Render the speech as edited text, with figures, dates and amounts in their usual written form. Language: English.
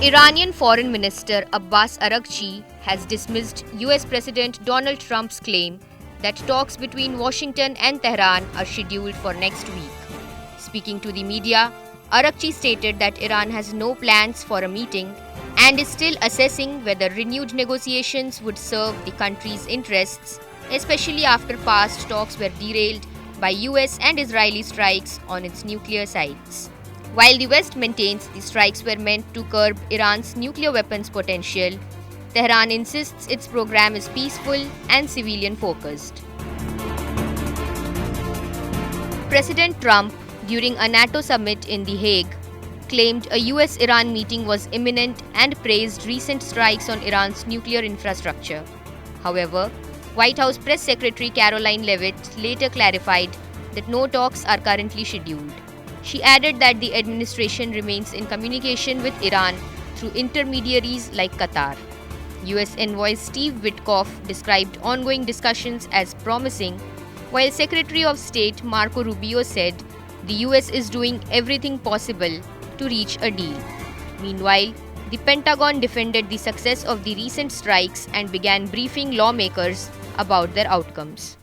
Iranian Foreign Minister Abbas Araghchi has dismissed US President Donald Trump's claim that talks between Washington and Tehran are scheduled for next week. Speaking to the media, Araghchi stated that Iran has no plans for a meeting and is still assessing whether renewed negotiations would serve the country's interests, especially after past talks were derailed by US and Israeli strikes on its nuclear sites. While the West maintains the strikes were meant to curb Iran's nuclear weapons potential, Tehran insists its program is peaceful and civilian-focused. President Trump, during a NATO summit in The Hague, claimed a US-Iran meeting was imminent and praised recent strikes on Iran's nuclear infrastructure. However, White House Press Secretary Caroline Leavitt later clarified that no talks are currently scheduled. She added that the administration remains in communication with Iran through intermediaries like Qatar. US envoy Steve Witkoff described ongoing discussions as promising, while Secretary of State Marco Rubio said the US is doing everything possible to reach a deal. Meanwhile, the Pentagon defended the success of the recent strikes and began briefing lawmakers about their outcomes.